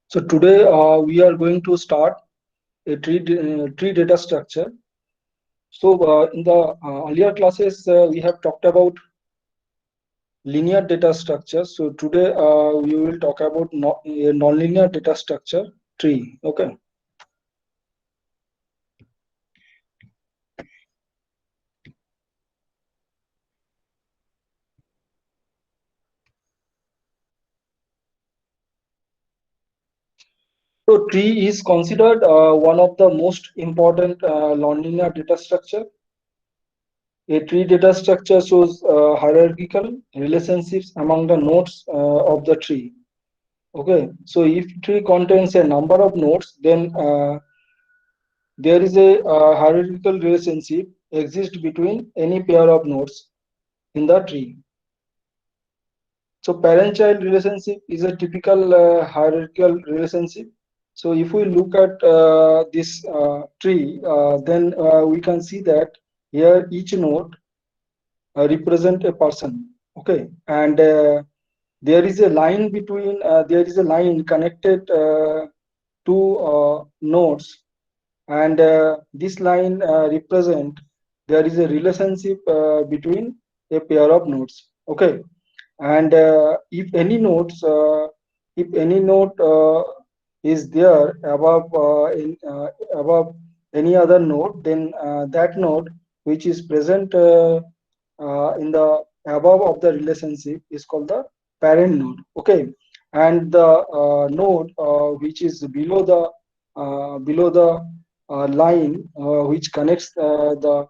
So today we are going to start a tree data structure. So in the earlier classes we have talked about linear data structure. So today we will talk about a nonlinear data structure tree. Okay. So tree is considered one of the most important nonlinear data structure. A tree data structure shows hierarchical relationships among the nodes of the tree. Okay, so if tree contains a number of nodes, then there is a hierarchical relationship exists between any pair of nodes in the tree. So parent-child relationship is a typical hierarchical relationship. So if we look at this tree, then we can see that here each node represent a person. Okay, and there is a line between there is a line connected to nodes, and this line represent there is a relationship between a pair of nodes. Okay, and if any node is there above any other node, then that node which is present in the above of the relationship is called the parent node. Okay, and the node which is below the line which connects a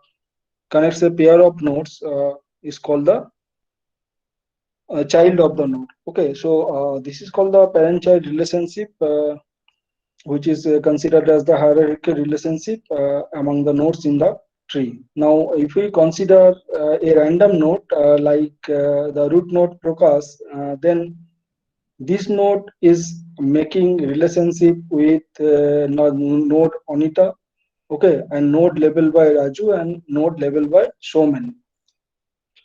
pair of nodes is called the child of the node. Okay, so this is called the parent-child relationship, which is considered as the hierarchical relationship among the nodes in the tree. Now, if we consider a random node like the root node Prakash, then this node is making relationship with node Anita, okay, and node labeled by Raju and node labeled by Showman.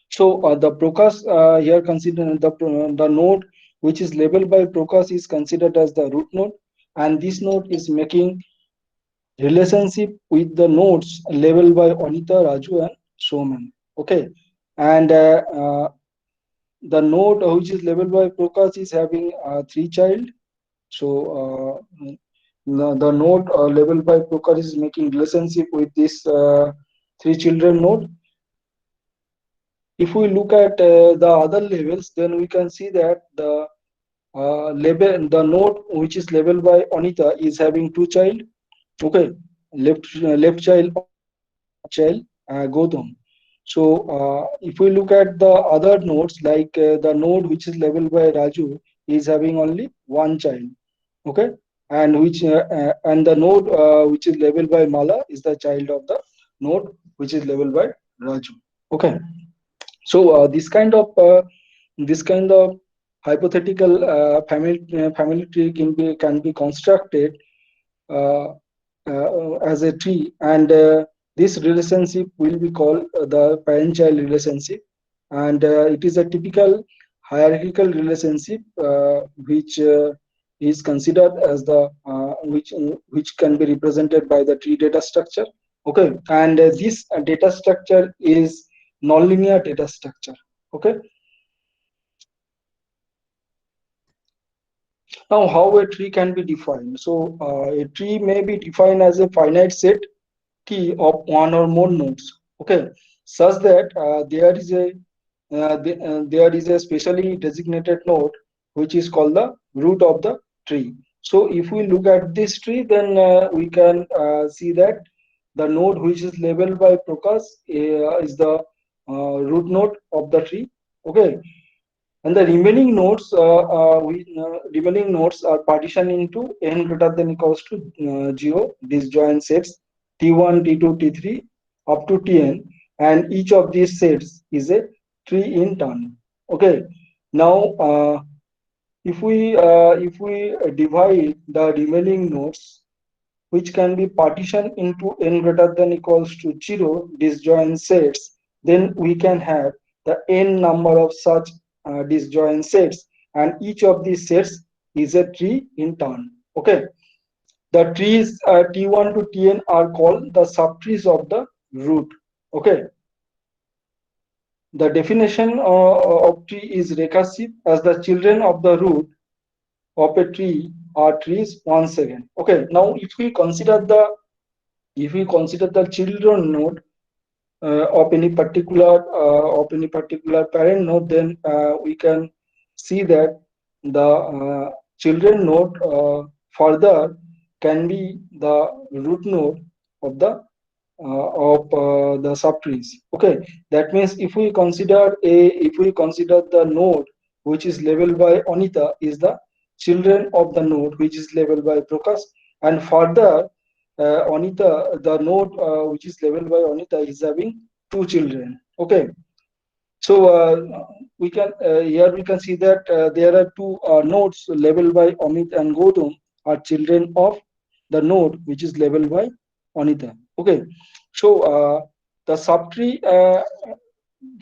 So the Procas here consider the node which is labeled by Procas is considered as the root node, and this node is making relationship with the nodes labeled by Anita, Raju, and Showman. Okay, and the node which is labeled by Procas is having three child. So the node labeled by Procas is making relationship with this three children node. If we look at the other levels, then we can see that the node which is labeled by Anita is having two child. Okay, left child Anita and right child Gautam. So if we look at the other nodes, like the node which is labeled by Raju is having only one child. Okay, and the node which is labeled by Mala is the child of the node which is labeled by Raju. Okay, so this kind of hypothetical family tree can be constructed uh, as a tree, and this relationship will be called the parent-child relationship, and it is a typical hierarchical relationship which is considered as the which can be represented by the tree data structure. Okay, and this data structure is nonlinear data structure. Okay, now how a tree can be defined. So a tree may be defined as a finite set T of one or more nodes. Okay, such that there is a specially designated node which is called the root of the tree. So if we look at this tree, then we can see that the node which is labeled by Prakash is the root node of the tree. Okay, and the remaining nodes are partitioned into n greater than equals to 0 disjoint sets T1, T2, T3 up to Tn, and each of these sets is a tree in turn. Okay. Now, if we divide the remaining nodes, which can be partitioned into n greater than equals to 0 disjoint sets, then we can have the n number of such disjoint sets, and each of these sets is a tree in turn. Okay, the trees T1 to Tn are called the subtrees of the root. Okay, the definition of tree is recursive, as the children of the root of a tree are trees once again. Okay, now if we consider the children node of any particular parent node, then we can see that the children node further can be the root node of the subtrees. Okay, that means if we consider the node which is labeled by Anita is the children of the node which is labeled by Prakash, and further Anita, the node which is labeled by Anita is having two children. Okay, so we can here we can see that there are two nodes labeled by Amit and Gautam are children of the node which is labeled by Anita. Okay, so the subtree.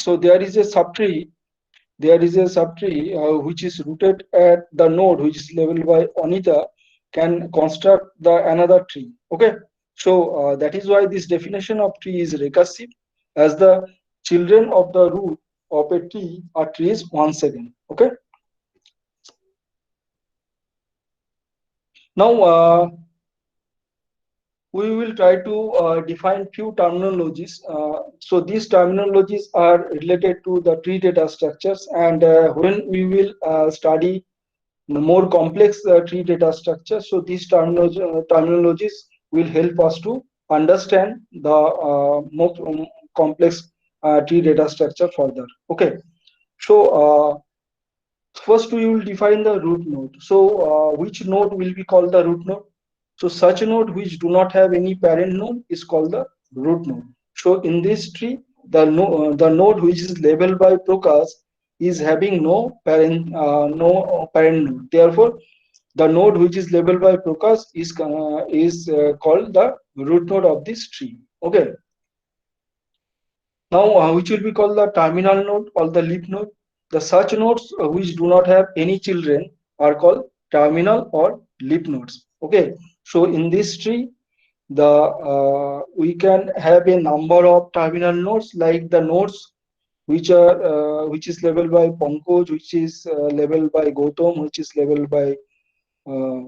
So there is a subtree which is rooted at the node which is labeled by Anita can construct the another tree. Okay, so that is why this definition of tree is recursive, as the children of the root of a tree are trees once again. Okay, now we will try to define few terminologies. So these terminologies are related to the tree data structures, and when we will study the more complex tree data structure, so these terminologies will help us to understand the more complex tree data structure further. Okay, so first we will define the root node. So which node will be called the root node? So such node which do not have any parent node is called the root node. So in this tree, the node which is labeled by Prakash is having no parent node. Therefore, the node which is labeled by Prakash is called the root node of this tree. Okay. Now, which will be called the terminal node or the leaf node. The such nodes which do not have any children are called terminal or leaf nodes. Okay. So in this tree, the we can have a number of terminal nodes, like the nodes which is labeled by Pankaj, which is labeled by Gautam, which is labeled by uh,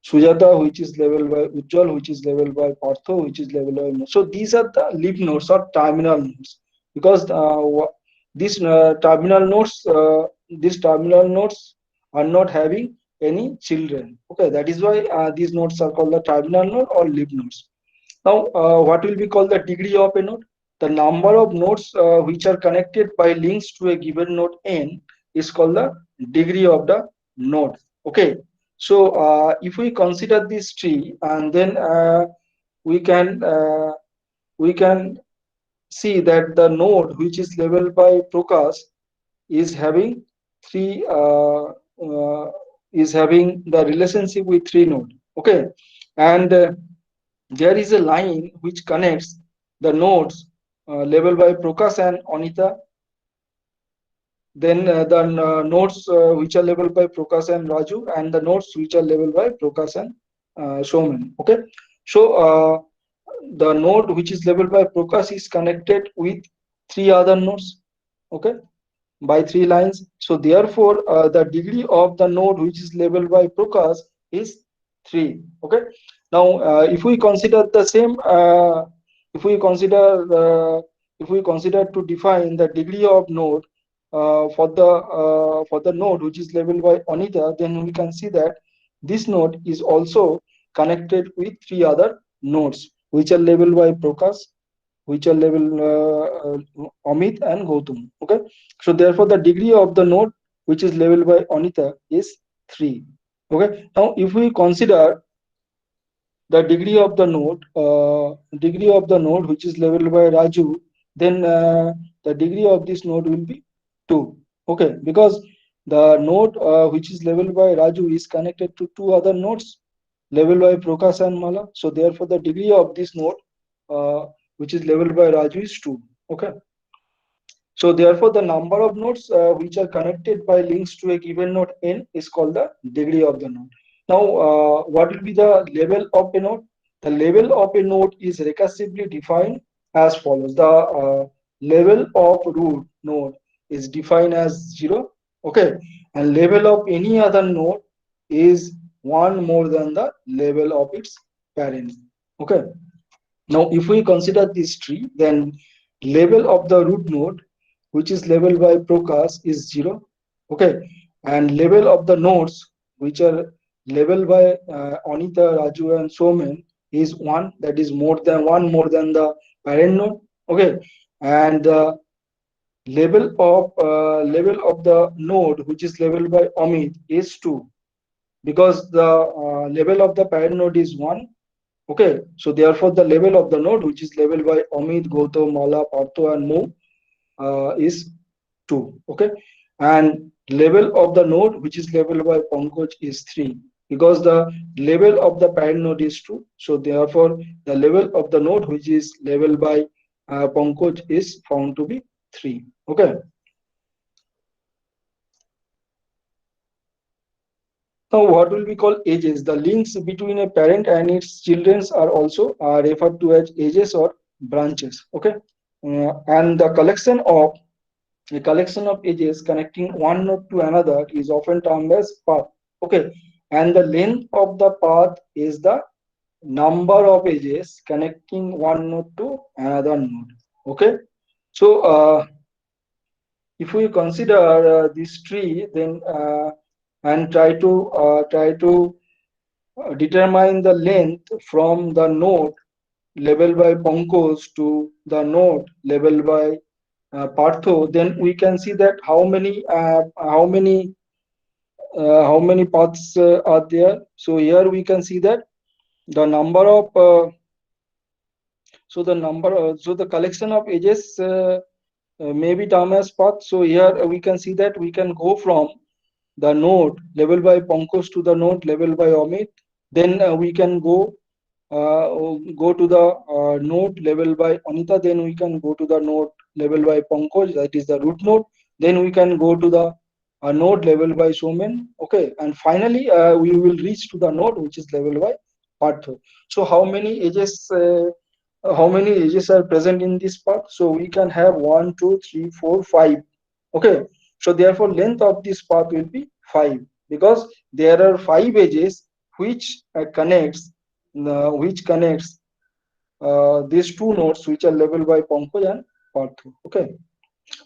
Sujata, which is labeled by Ujjwal, which is labeled by Partho, which is labeled by. So these are the leaf nodes or terminal nodes, because these terminal nodes are not having any children. Okay, that is why these nodes are called the terminal node or leaf nodes. Now, what will be called the degree of a node? The number of nodes which are connected by links to a given node n is called the degree of the node. Okay, so if we consider this tree, and then we can uh, we can see that the node which is labeled by Prakash is having three is having the relationship with three node. Okay, and there is a line which connects the nodes labeled by Prakash and Anita. Then the nodes which are labeled by Prakash and Raju, and the nodes which are labeled by Prakash and Soman. Okay, so the node which is labeled by Prakash is connected with three other nodes. Okay, by three lines. So therefore, the degree of the node which is labeled by Prakash is 3. Okay. Now, if we consider the same, if we consider if we consider to define the degree of node for the node which is labeled by Anita, then we can see that this node is also connected with three other nodes which are labeled by Prakash, which are labeled Amit and Gautam. Okay, so therefore the degree of the node which is labeled by Anita is 3. Okay, now if we consider the degree of the node which is labeled by Raju, then the degree of this node will be 2. Okay, because the node which is labeled by Raju is connected to two other nodes labeled by Prakash and Mala. So therefore the degree of this node uh, which is labeled by Raju is 2. Okay. So therefore the number of nodes which are connected by links to a given node n is called the degree of the node. Now, what will be the label of a node? The label of a node is recursively defined as follows. The label of root node is defined as 0, okay, and label of any other node is one more than the label of its parent, okay. Now, if we consider this tree, then label of the root node, which is labeled by Prakash, is 0. Okay, and label of the nodes, which are labeled by Anita, Raju, and Somen, is 1. That is more than one more than the parent node. Okay, and label of the node, which is labeled by Amit, is 2, because the label of the parent node is 1. Okay, so therefore the level of the node, which is labeled by Amit, Gautam, Mala, Partho, and Mo, is 2. Okay, and level of the node, which is labeled by Pankaj, is 3, because the level of the parent node is 2. So therefore the level of the node, which is labeled by Pankaj, is found to be 3. Okay. Now, what will be called edges? The links between a parent and its children are also referred to as edges or branches. Okay, and the collection of a collection of edges connecting one node to another is often termed as path. Okay, and the length of the path is the number of edges connecting one node to another node. Okay, so if we consider this tree, then and try to determine the length from the node labeled by Pankaj to the node labeled by Partho, then we can see that how many paths are there. So here we can see that the number of so the collection of edges may be termed as path. So here we can see that we can go from the node labeled by Pankaj to the node labeled by Amit. Then we can go to the node labeled by Anita. Then we can go to the node labeled by Pankaj, that is the root node. Then we can go to the node labeled by Somen. Okay, and finally we will reach to the node which is labeled by Partho. So how many edges are present in this path? So we can have 1, 2, 3, 4, 5. Okay, so therefore length of this path will be 5, because there are 5 edges which connects these two nodes which are labeled by Pankaj and Partho. Okay,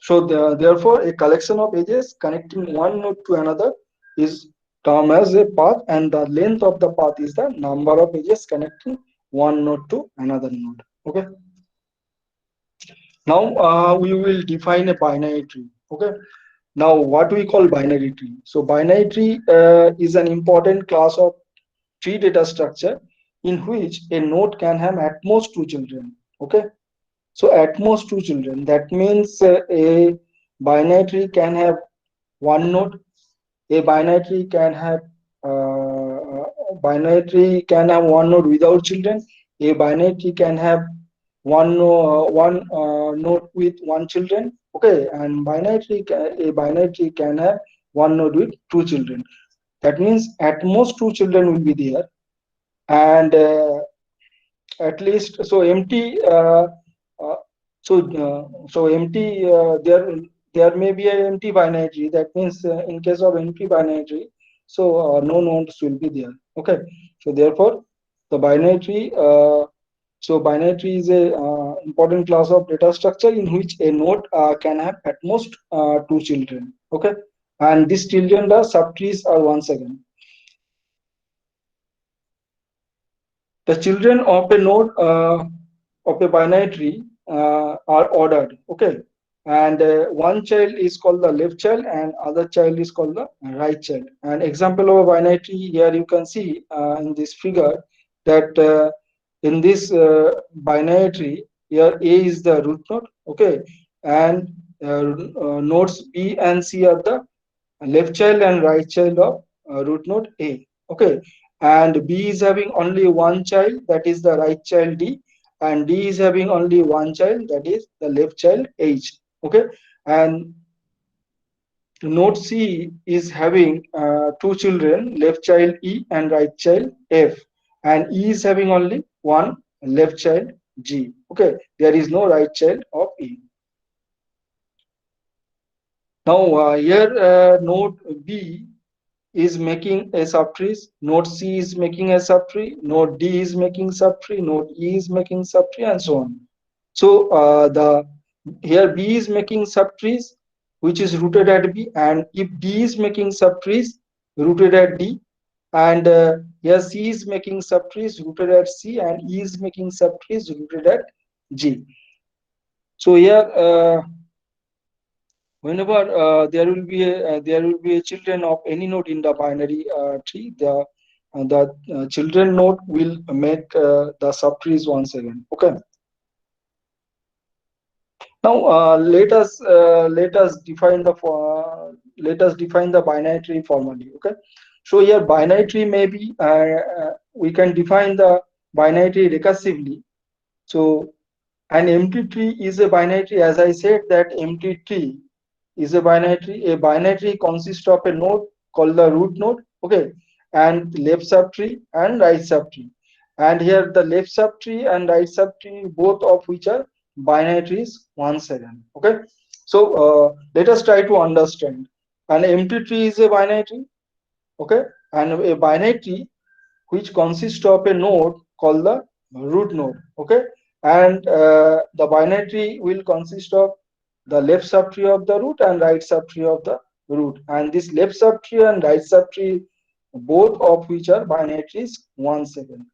so therefore a collection of edges connecting one node to another is termed as a path, and the length of the path is the number of edges connecting one node to another node. Okay, now we will define a binary tree. Okay, now what we call binary tree? So binary tree is an important class of tree data structure in which a node can have at most two children. Okay, so at most two children, that means a binary tree can have one node. A binary tree can have one node without children. A binary tree can have one node with one children. Okay, and a binary tree can have one node with two children. That means at most two children will be there, and at least so empty uh, so empty there may be an empty binary tree. That means in case of empty binary tree, so no nodes will be there. Okay, so therefore the binary tree binary tree is a important class of data structure in which a node can have at most two children. Okay, and these children, the subtrees, are once again the children of a node of a binary tree are ordered. Okay, and one child is called the left child and other child is called the right child. An example of a binary tree, here you can see in this figure that in this binary tree, here A is the root node. Okay, and nodes B and C are the left child and right child of root node A. Okay, and B is having only one child, that is the right child D, and D is having only one child, that is the left child H. Okay, and node C is having two children, left child E and right child F, and E is having only one left child G. Okay, there is no right child of E. Now here node B is making a subtree, node C is making a subtree, node D is making subtree, node E is making subtree, and so on. So the here B is making subtrees which is rooted at B, and if D is making subtrees rooted at D, and here C is making subtrees rooted at C, and E is making subtrees rooted at G. So here whenever there will be a children of any node in the binary tree, the children node will make the subtrees once again. Okay. Now let us define the binary tree formally. Okay. So here binary tree may be we can define the binary tree recursively. So an empty tree is a binary tree. As I said, that empty tree is a binary tree. A binary tree consists of a node called the root node, okay, and left subtree and right subtree. And here the left subtree and right subtree, both of which are binary trees once again. Okay, so let us try to understand. An empty tree is a binary tree, okay, and a binary tree which consists of a node called the root node, okay, and the binary tree will consist of the left subtree of the root and right subtree of the root, and this left subtree and right subtree, both of which are binary trees once again.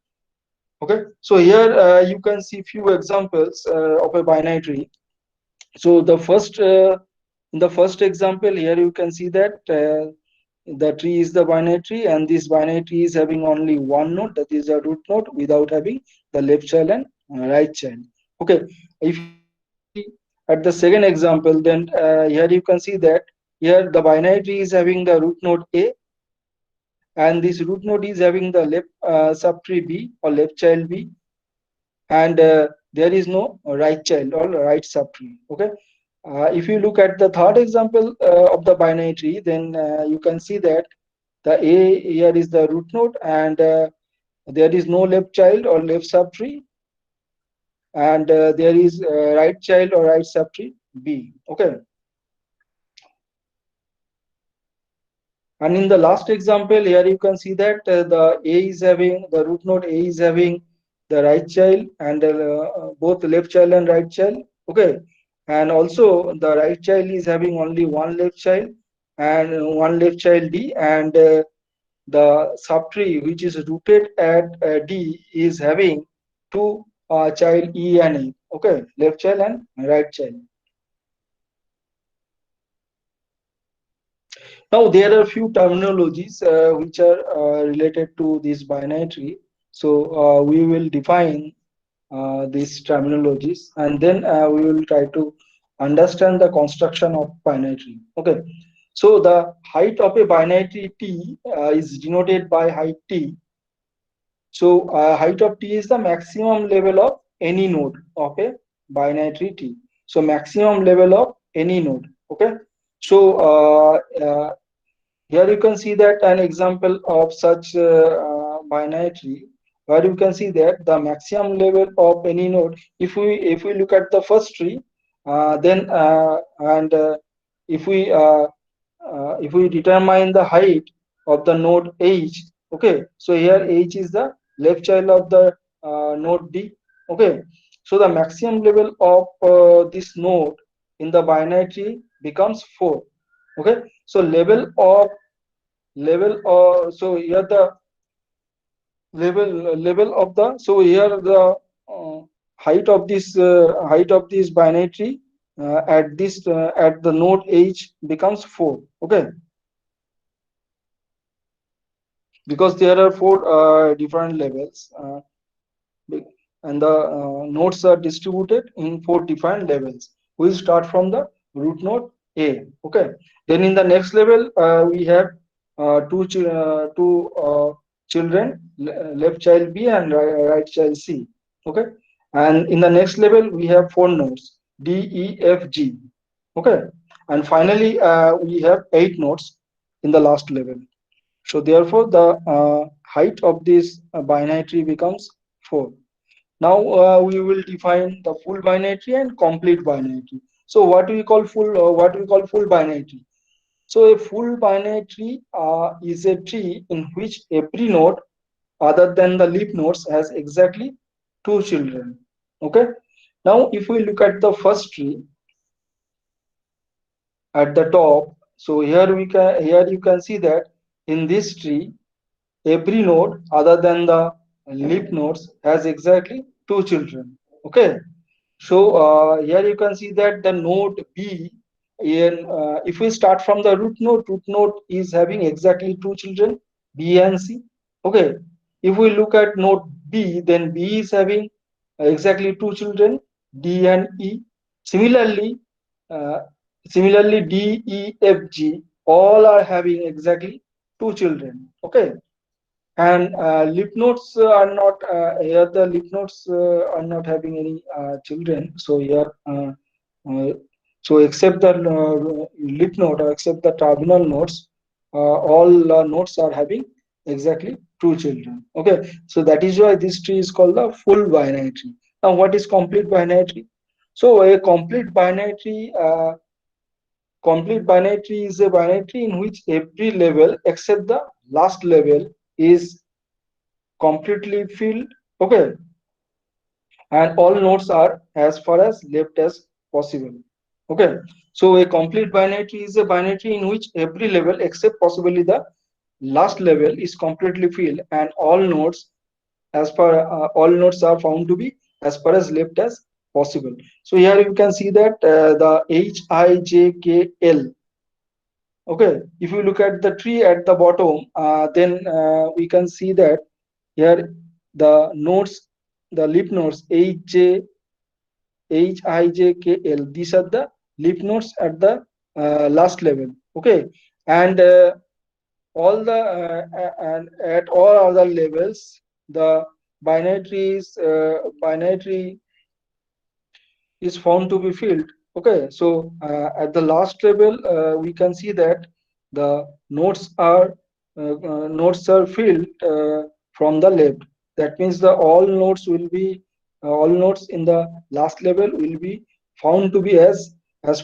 Okay, so here you can see few examples of a binary tree. So in the first example here you can see that the tree is the binary tree, and this binary tree is having only one node, that is a root node, without having the left child and right child. Okay, if you see at the second example, then here you can see that here the binary tree is having the root node A, and this root node is having the left subtree B or left child B, and there is no right child or right subtree. Okay, if you look at the third example of the binary tree, then you can see that the A here is the root node, and there is no left child or left subtree, and there is right child or right subtree B. Okay, and in the last example here you can see that the root node A is having the right child and both left child and right child. Okay, and also the right child is having only one left child and one left child D, and the subtree which is rooted at D is having two child E and A. Okay, left child and right child. Now there are few terminologies which are related to this binary tree. So we will define these terminologies, and then we will try to understand the construction of binary tree. Okay. So the height of a binary tree T is denoted by height T. So height of T is the maximum level of any node of a binary tree T. So maximum level of any node. Okay. So here you can see that an example of such binary tree, where you can see that the maximum level of any node. If we look at the first tree, then and if we determine the height of the node H, okay, so here H is the left child of the node D, okay, so the maximum level of this node in the binary tree becomes 4. Okay, so so here the level of the, so here the uh, height of this binary tree at the node H becomes 4. Okay, because there are four different levels, and the nodes are distributed in four different levels. We'll start from the root node A. Okay, then in the next level we have two children, left child B and right child C. Okay, and in the next level we have four nodes D, E, F, G. Okay, and finally we have 8 nodes in the last level. So therefore the height of this binary tree becomes 4. Now we will define the full binary tree and complete binary tree. So what we call full binary tree? So a full binary tree is a tree in which every node other than the leaf nodes has exactly 2 children. Okay. Now if we look at the first tree at the top, so here you can see that in this tree every node other than the leaf nodes has exactly 2 children. Okay. So here you can see that the node B, if we start from the root node is having exactly 2 children, B and C. Okay. If we look at node B, then B is having exactly 2 children, D and E. Similarly, uh, similarly D, E, F, G all are having exactly 2 children. Okay. And lymph nodes are not here. The lymph nodes are not having any children. So here, uh, so except the lymph node or except the terminal nodes, all nodes are having exactly 2 children. Okay, so that is why this tree is called the full binary tree. Now, what is complete binary tree? So a complete binary tree is a binary tree in which every level except the last level is completely filled. Okay, and all nodes are as far as left as possible. Okay, so a complete binary tree is a binary tree in which every level except possibly the last level is completely filled, and all nodes are found to be as far as left as possible. So here you can see that the Hij, K, L. Okay, if you look at the tree at the bottom, then we can see that here the nodes, the leaf nodes Hij, K, L. These are the leaf nodes at the last level. Okay, and all the and at all other levels, the binary tree is found to be filled. Okay, so at the last level, we can see that the nodes are filled from the left. That means the all nodes in the last level will be found to be as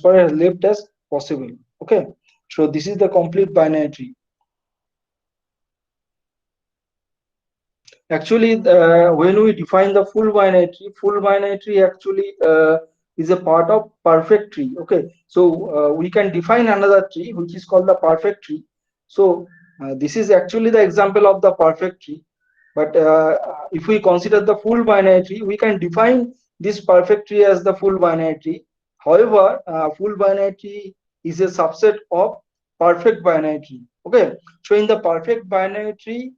far as left as possible. Okay, so this is the complete binary tree. Actually, when we define the full binary tree actually is a part of perfect tree. Okay, so we can define another tree which is called the perfect tree. So this is actually the example of the perfect tree. But if we consider the full binary tree, we can define this perfect tree as the full binary tree. However, full binary tree is a subset of perfect binary tree. Okay, so in the perfect binary tree,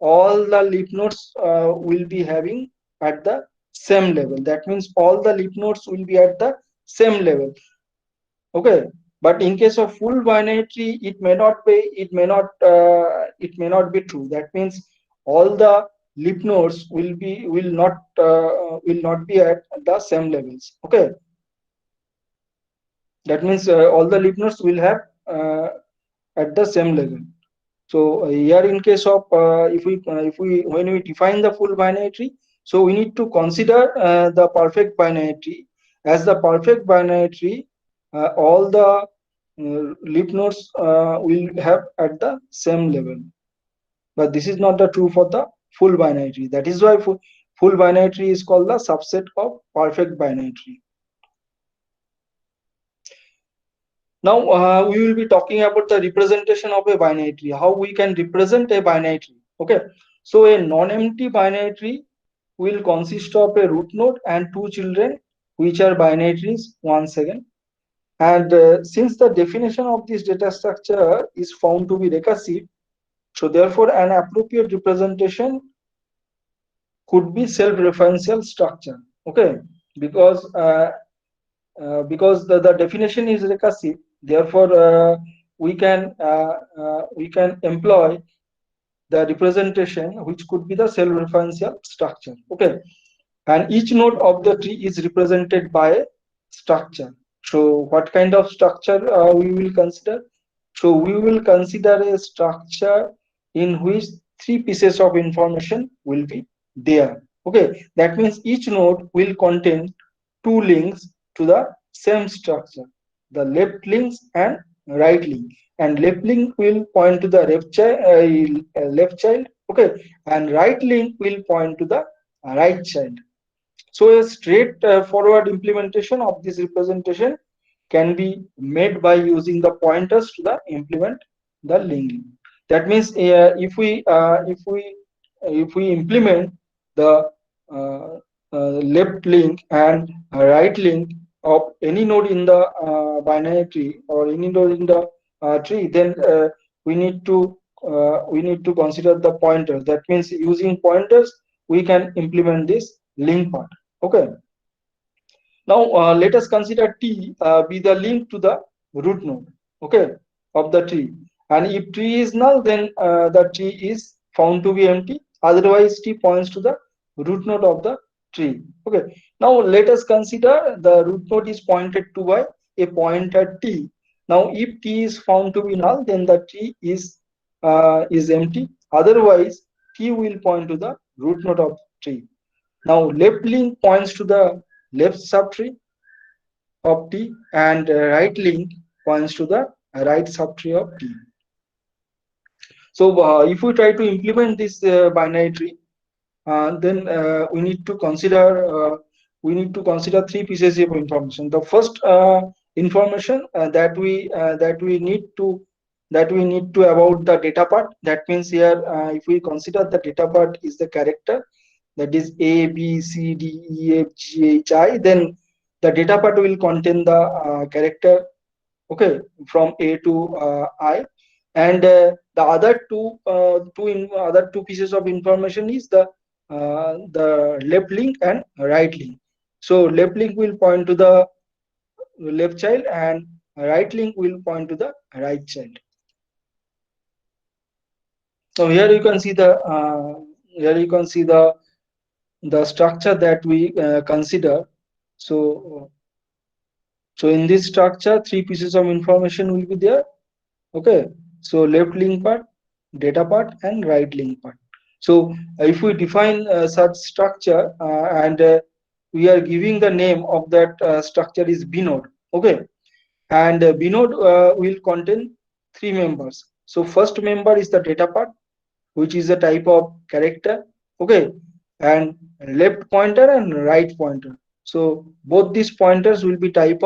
all the leaf nodes will be having at the same level. That means all the leaf nodes will be at the same level. Okay, but in case of full binary tree, it may not be true. That means all the leaf nodes will not be at the same levels. Okay, that means all the leaf nodes will have at the same level. So here in case of if we when we define the full binary tree, so we need to consider the perfect binary tree. As the perfect binary tree, all the leaf nodes will have at the same level. But this is not the true for the full binary tree. That is why full binary tree is called the subset of perfect binary tree. Now we will be talking about the representation of a binary tree, how we can represent a binary tree. Okay, so a non-empty binary tree will consist of a root node and 2 children, which are binary trees once again. And since the definition of this data structure is found to be recursive, so therefore an appropriate representation could be self-referential structure. Okay, because the definition is recursive, therefore we can employ the representation which could be the self-referential structure. Okay, and each node of the tree is represented by a structure. So what kind of structure we will consider? So we will consider a structure in which three pieces of information will be there. Okay, that means each node will contain two links to the same structure, the left links and right link. And left link will point to the left child, okay, and right link will point to the right child. So a straight forward implementation of this representation can be made by using the pointers to the implement the link. That means if we implement the uh, left link and right link of any node in the binary tree or any node in the tree, then we need to consider the pointers. That means using pointers we can implement this link part. Okay. Now let us consider T be the link to the root node, okay, of the tree. And if tree is null, then the tree is found to be empty. Otherwise, T points to the root node of the tree. Okay. Now let us consider the root node is pointed to by a pointer T. Now, if T is found to be null, then the tree is empty. Otherwise, T will point to the root node of tree. Now, left link points to the left subtree of T, and right link points to the right subtree of T. So, if we try to implement this binary tree, then we need to consider three pieces of information. The first information that we need to about the data part. That means here, if we consider the data part is the character, that is A, B, C, D, E, F, G, H, I, then the data part will contain the character, okay, from A to I, and the other two pieces of information is the left link and right link. So left link will point to the left child and right link will point to the right child. So here you can see the structure that we consider. So in this structure, three pieces of information will be there. Okay, so left link part, data part, and right link part. So if we define such structure and we are giving the name of that structure is B node. Okay, and B node will contain three members. So first member is the data part, which is a type of character. Okay, and left pointer and right pointer. So uh, both these pointers will be type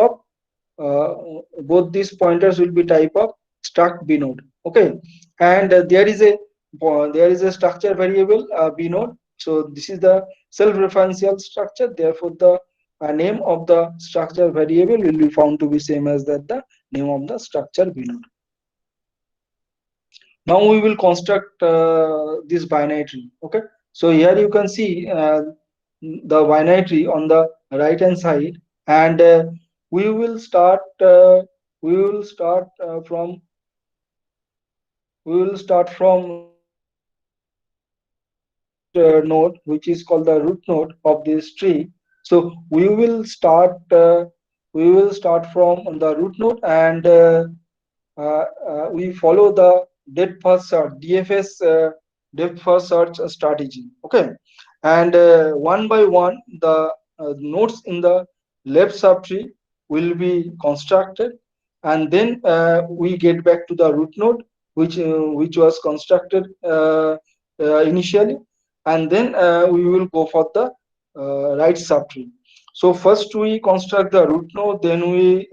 of struct B node. Okay, and there is a structure variable B node. So this is the self-referential structure. Therefore, the name of the structure variable will be found to be same as that the name of the structure B node. Now we will construct this binary tree. Okay, so here you can see the binary tree on the right hand side, and we will start uh, we will start from we will start from the first node, which is called the root node of this tree. So we will start from the root node, and we follow the depth first search DFS depth first search strategy. Okay, and one by one the nodes in the left subtree will be constructed, and then we get back to the root node which was constructed initially, and then we will go for the right subtree. So first we construct the root node, then we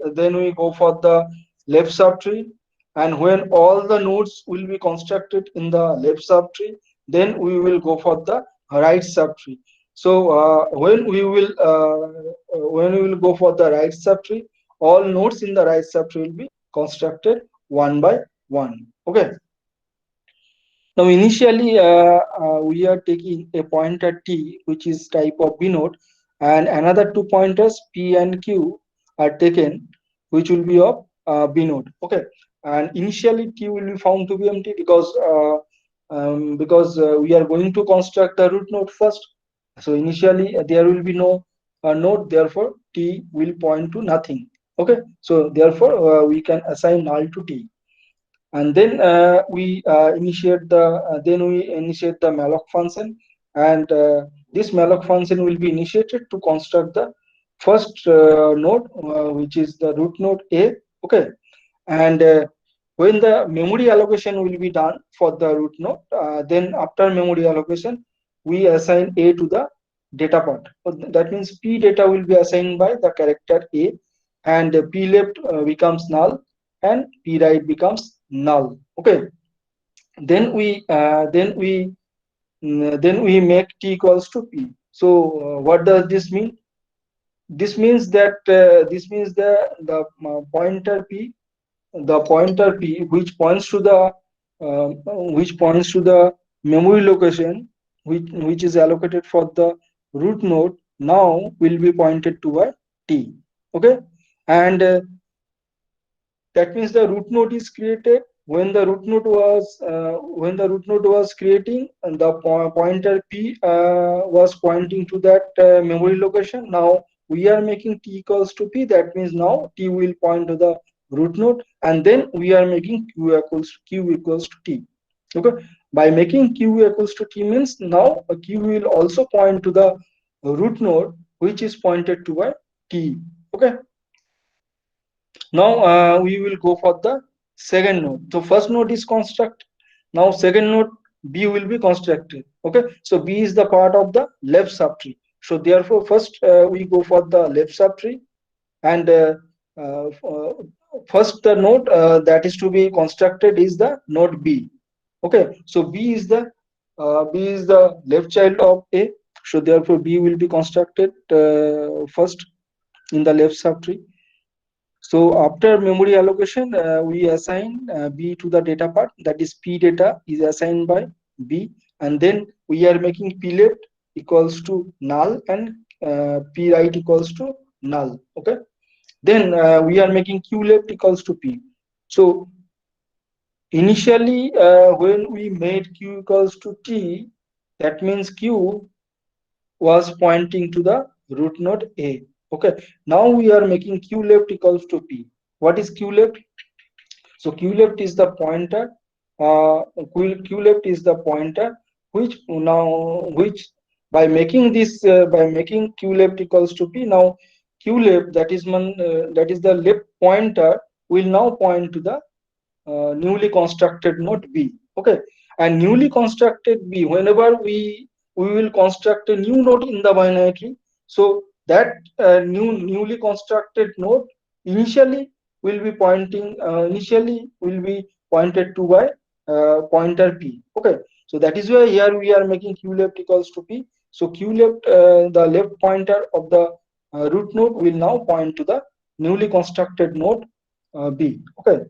go for the left subtree, and when all the nodes will be constructed in the left subtree, then we will go for the right subtree. So when we will go for the right subtree, all nodes in the right subtree will be constructed one by one. Okay, now initially we are taking a pointer T, which is type of B node, and another two pointers P and Q are taken, which will be of B node. Okay, and initially T will be found to be empty because we are going to construct the root node first. So initially there will be no node, therefore T will point to nothing. Okay, so therefore we can assign null to t, and then we initiate the malloc function, and this malloc function will be initiated to construct the first node, which is the root node a. Okay, and when the memory allocation will be done for the root node, then after memory allocation we assign a to the data part. So that means p data will be assigned by the character a, and p left becomes null and p right becomes null. Okay, then we make t equals to p. So what does this mean? This means that the pointer p, which points to the memory location, which is allocated for the root node, now will be pointed to a t. Okay, and that means the root node is created. When the root node was creating, and the pointer p was pointing to that memory location. Now we are making t equals to p. That means now t will point to the root node, and then we are making q equals to t. Okay, by making q equals to t means now a q will also point to the root node, which is pointed to a t. Okay, now we will go for the second node. So first node is construct. Now second node b will be constructed. Okay, so b is the part of the left subtree. So therefore first we go for the left subtree, and uh, uh, first the node that is to be constructed is the node b. Okay, so b is the left child of a. So therefore b will be constructed first in the left subtree. So after memory allocation, we assign B to the data part, that is P data is assigned by B, and then we are making P left equals to null and P right equals to null. Okay. Then we are making Q left equals to P. So initially, when we made Q equals to T, that means Q was pointing to the root node A. Okay. Now we are making Q left equals to P. What is Q left? So Q left is the pointer. Q left is the pointer which by making Q left equals to P, now Q left, that is the left pointer, will now point to the newly constructed node B. Okay, and newly constructed B, whenever we will construct a new node in the binary tree, so that newly constructed node initially will be pointed to by pointer P. Okay, so that is why here we are making Q left equals to P. So Q left, the left pointer of the root node, will now point to the newly constructed node B. Okay,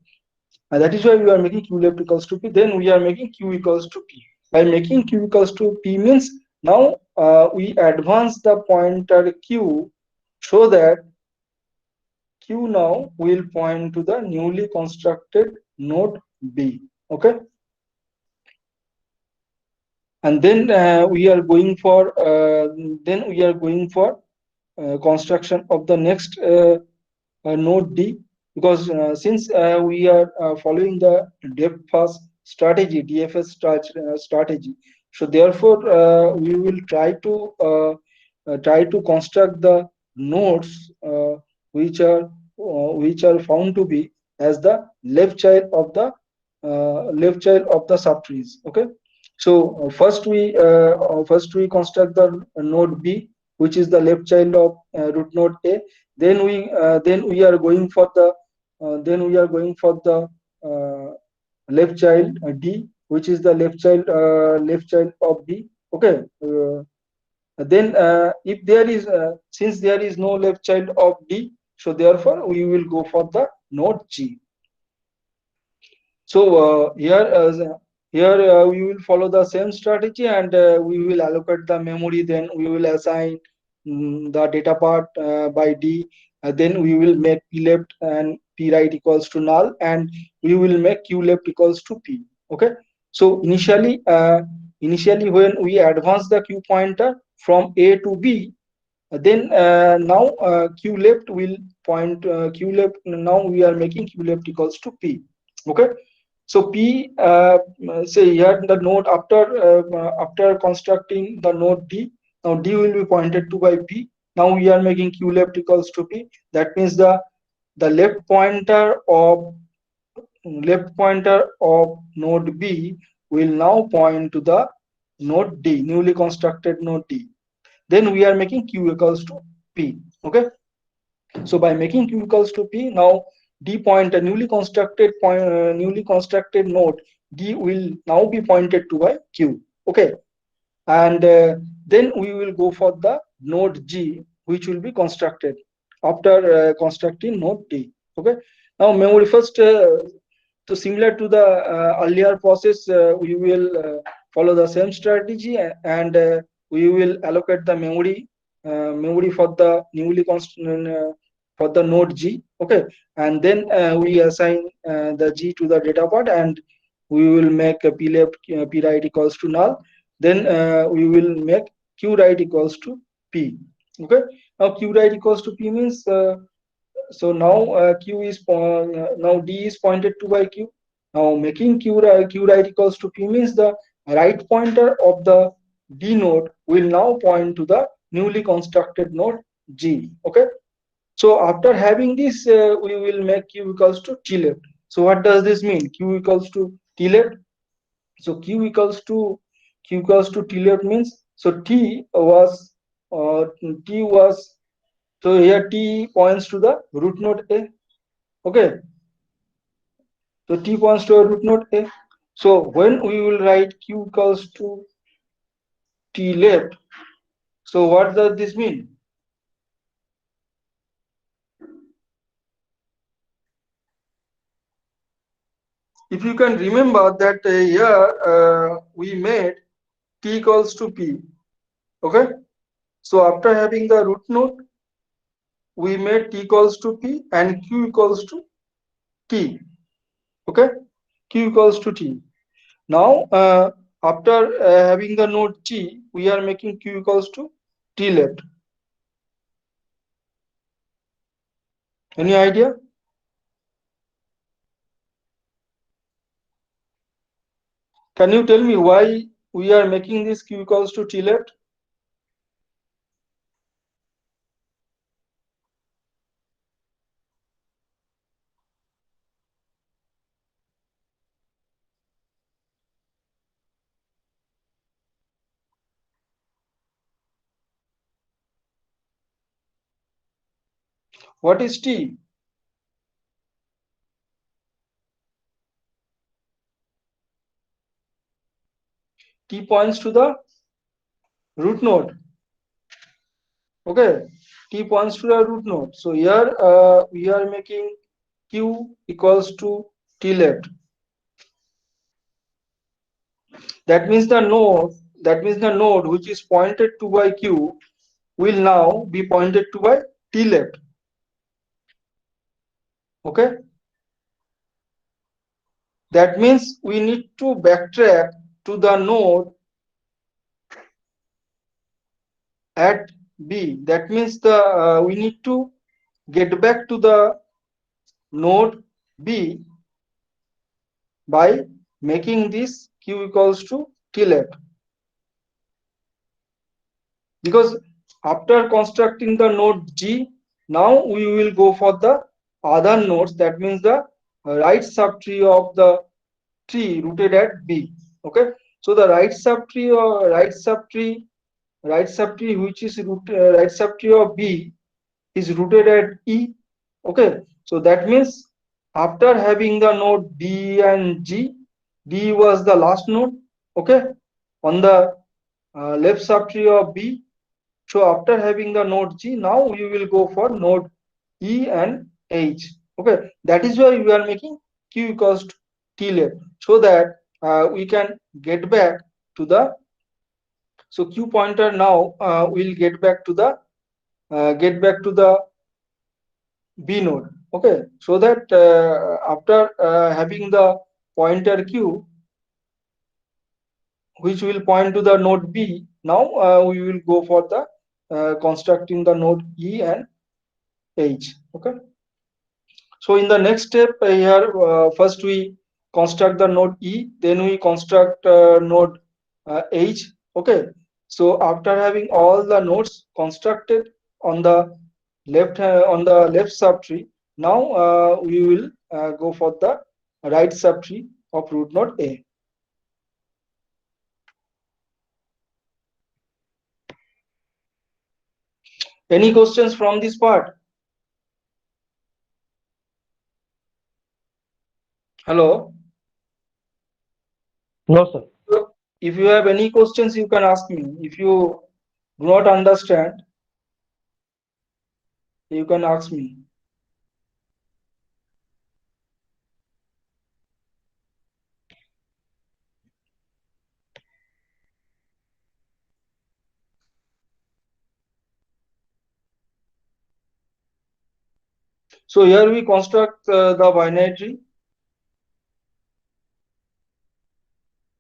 and that is why we are making q left equals to p. Then we are making q equals to p. By making q equals to p means now we advance the pointer q, so that q now will point to the newly constructed node b. Okay, and then we are going for construction of the next node D, because since we are following the depth first strategy, DFS strategy, so therefore we will try to construct the nodes which are found to be as the left child of the subtrees. Okay, so first we construct the node B, which is the left child of root node A. Then we are going for the left child D, which is the left child of B. Okay, then if there is since there is no left child of D, so therefore we will go for the node G. So here we will follow the same strategy, and we will allocate the memory. Then we will assign the data part by D. Then we will make P left and P right equals to null, and we will make Q left equals to P. Okay. So initially when we advance the Q pointer from A to B, Then now q left will point q left. Now we are making q left equals to p. Okay, so p say here the node after constructing the node d. Now d will be pointed to by p. Now we are making q left equals to p. That means the left pointer of node b will now point to the node d, newly constructed node d. Then we are making q equals to p. Okay, so by making q equals to p, now d point a newly constructed node d will now be pointed to by q. Okay, and then we will go for the node g, which will be constructed after constructing node d. Okay, now memory first. So similar to the earlier process, we will follow the same strategy, and we will allocate the memory for the for the node G. Okay, and then we assign the G to the data part, and we will make a P left P right equals to null. Then we will make Q right equals to P. Okay, now Q right equals to P means so now now d is pointed to by q. Now making q right equals to p means the right pointer of the d node will now point to the newly constructed node g. Okay, so after having this we will make q equals to t left. So what does this mean? Q equals to t left. So q equals to t left means, so uh, t was so here t points to the root node a. Okay, so t points to a root node a. So when we will write q equals to t left, so what does this mean? If you can remember that here we made t equals to p. Okay, so after having the root node, we made t equals to p and q equals to t. Okay, q equals to t. Now after having the node t, we are making q equals to t left. Any idea? Can you tell me why we are making this q equals to t left? What is t? T points to the root node. Okay, t points to the root node. So here we are making q equals to t left. That means the node which is pointed to by q will now be pointed to by t left. Okay, that means we need to backtrack to the node at b. That means the we need to get back to the node b by making this q equals to t left, because after constructing the node g, now we will go for the other nodes. That means the right subtree of the tree rooted at b. Okay, so the right subtree which is right subtree of b is rooted at e. Okay, so that means after having the node d and g, d was the last node. Okay, on the left subtree of b. So after having the node g, now we will go for node e and h. Okay, that is why we are making q equals to t left, so that we can get back to the, so q pointer now will get back to the b node. Okay, so that after having the pointer q which will point to the node b, now we will go for the constructing the node E and H. Okay. So in the next step here, first we construct the node E, then we construct node H. Okay. So after having all the nodes constructed on the left subtree, now we will go for the right subtree of root node A. Any questions from this part? Hello. No, sir. So if you have any questions, you can ask me. If you do not understand, you can ask me. So here we construct the binary tree.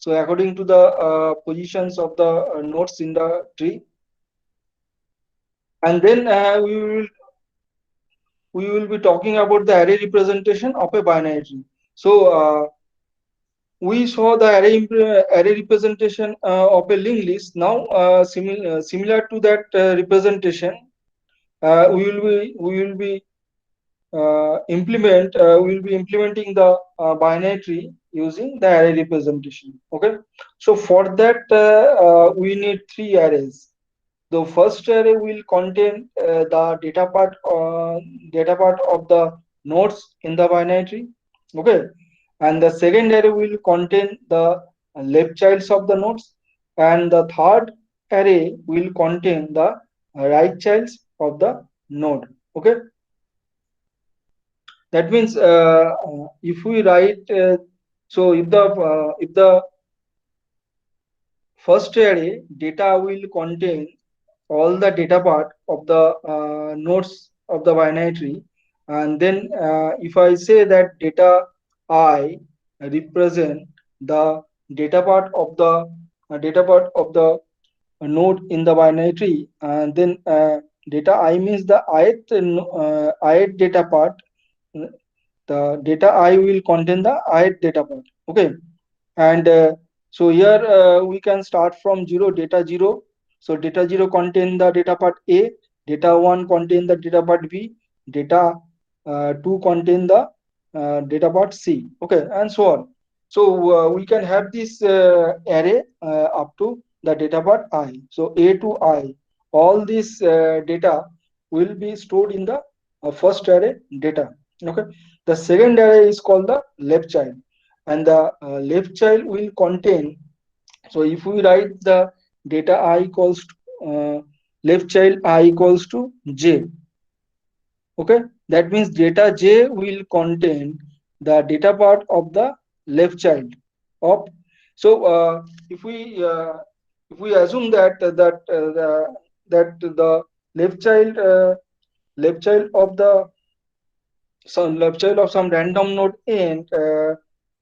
So according to the positions of the nodes in the tree, and then we will be talking about the array representation of a binary tree. So we saw the array representation of a linked list. Now similar to that representation, we will be implementing the binary tree using the array representation. Okay, so for that we need three arrays. The first array will contain the data part of the nodes in the binary tree. Okay, and the second array will contain the left childs of the nodes, and the third array will contain the right childs of the node. Okay, that means if we write so if the first array data will contain all the data part of the nodes of the binary tree, and then if I say that data I represent the data part of the node in the binary tree, and then data I means the ith data part. The data I will contain the ith data part. Okay, and so here we can start from 0, data 0. So data 0 contain the data part A, data 1 contain the data part B, data 2 contain the data part C. Okay, and so on. So we can have this array up to the data part I. So A to I, all this data will be stored in the first array data. Okay, the second array is called the left child, and the left child will contain. So if we write the data I equals to left child I equals to j. Okay, that means data j will contain the data part of the left child of. So if we assume that the left child of the some left child of some random node n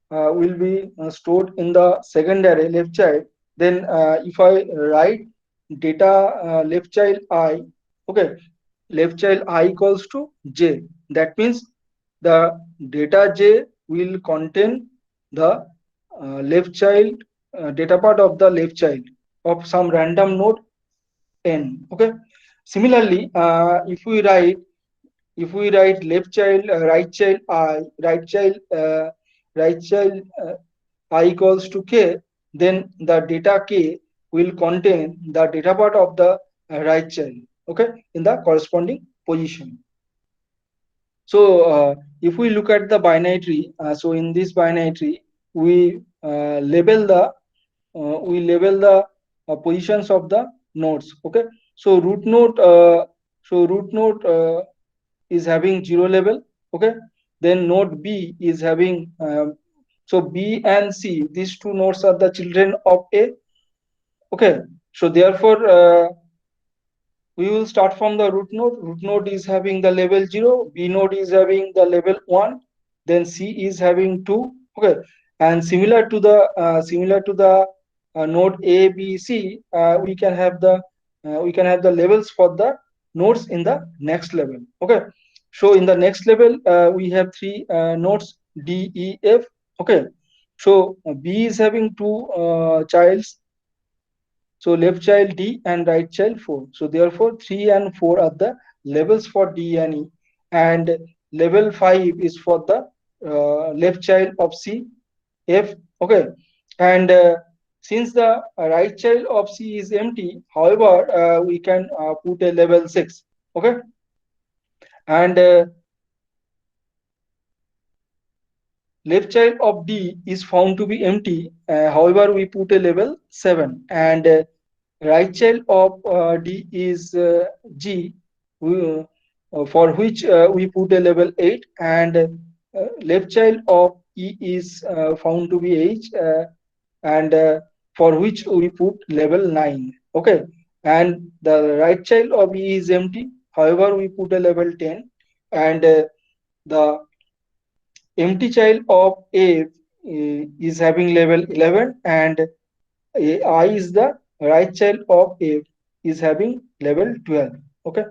will be stored in the second array left child. Then if I write data left child I, okay, left child I equals to j. That means the data j will contain the left child data part of the left child of some random node n. Okay, similarly if we write left child right child I, right child I equals to k, then the data k will contain the data part of the right child. Okay, in the corresponding position. So if we look at the binary tree, so in this binary tree we label the positions of the nodes. Okay, so root node is having 0 level. Okay, then node B is having so B and C, these two nodes are the children of A. Okay, so therefore we will start from the root node. Root node is having the level 0, B node is having the level 1, then C is having 2. Okay, and similar to the node A, B, C, we can have the we can have the labels for the nodes in the next level. Okay, so in the next level we have three nodes D, E, F. Okay, so B is having two childs, so left child D and right child 4. So therefore 3 and 4 are the levels for D and E, and level 5 is for the left child of C, F. Okay, and since the right child of C is empty, however, we can put a level 6. Okay, and left child of D is found to be empty. However, we put a level 7, and right child of D is G, for which we put a level 8, and left child of E is found to be H, and for which we put level 9. Okay, and the right child of E is empty. However, we put a level 10, and the empty child of A is having level 11, and I is the right child of A is having level 12. Okay,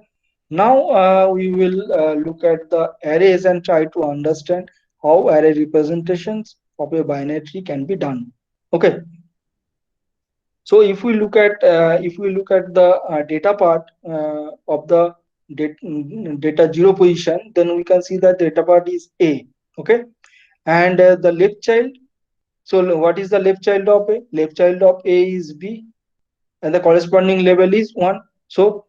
now we will look at the arrays and try to understand how array representations of a binary tree can be done. Okay, so if we look at the data part of the data zero position, then we can see that data part is A. Okay, and the left child. So what is the left child of A? Left child of A is B, and the corresponding level is 1. So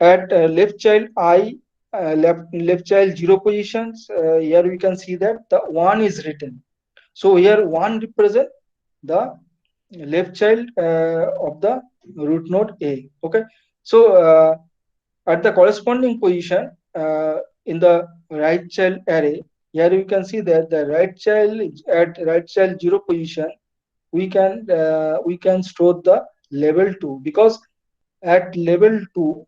at left child I, left child 0 positions, here we can see that the 1 is written. So here 1 represent the left child of the root node A. Okay, so at the corresponding position in the right child array, here you can see that the right child at right child 0 position, we can store the level 2, because at level 2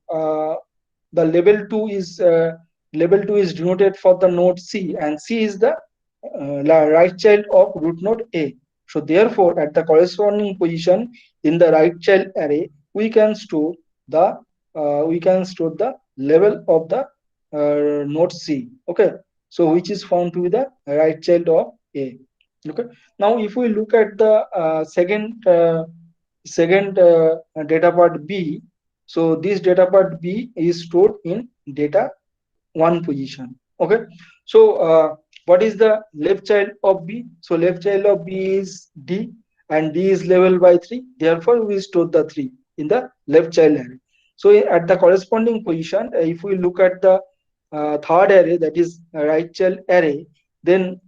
the level 2 is denoted for the node C, and C is the right child of root node A. So therefore at the corresponding position in the right child array, we can store the level of the node C. Okay, so which is found to be the right child of A. Okay, now if we look at the second data part B, so this data part B is stored in data 1 position. Okay, so what is the left child of B? So left child of B is D, and D is level by 3. Therefore, we store the 3 in the left child array. So at the corresponding position, if we look at the third array, that is right child array, then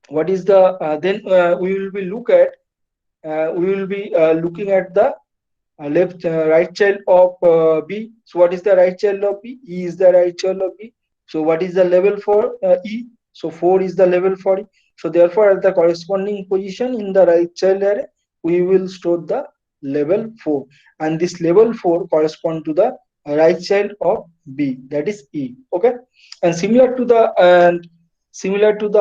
what is the we will be looking at the right child of B. So what is the right child of B? E is the right child of B. So what is the level for E? So 4 is the level for E. So therefore at the corresponding position in the right child array, we will store the level 4, and this level 4 correspond to the right child of B, that is E. Okay, and similar to the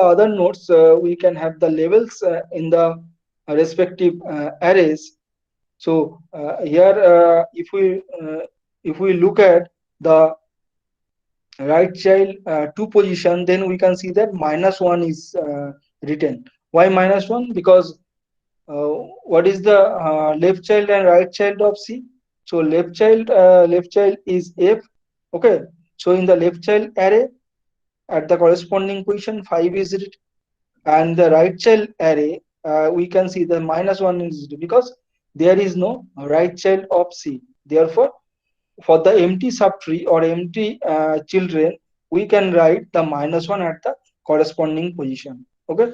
other nodes, we can have the levels in the respective arrays. So here, if we look at the right child 2 position, then we can see that -1 is written. Why -1? Because what is the left child and right child of C? So left child is F. Okay, so in the left child array, at the corresponding position 5 is written, and the right child array, we can see the -1 is because there is no right child of C. Therefore for the empty subtree or empty children, we can write the -1 at the corresponding position. Okay,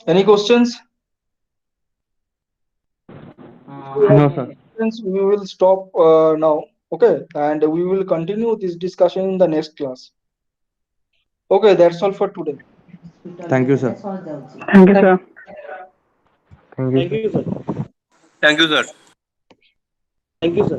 any questions? If you have No, sir. questions, we will stop now. Okay, and we will continue this discussion in the next class. Okay, that's all for today. Thank you, sir. Thank you, sir. Thank you, sir. Thank you, sir. Thank you, sir. Thank you, sir.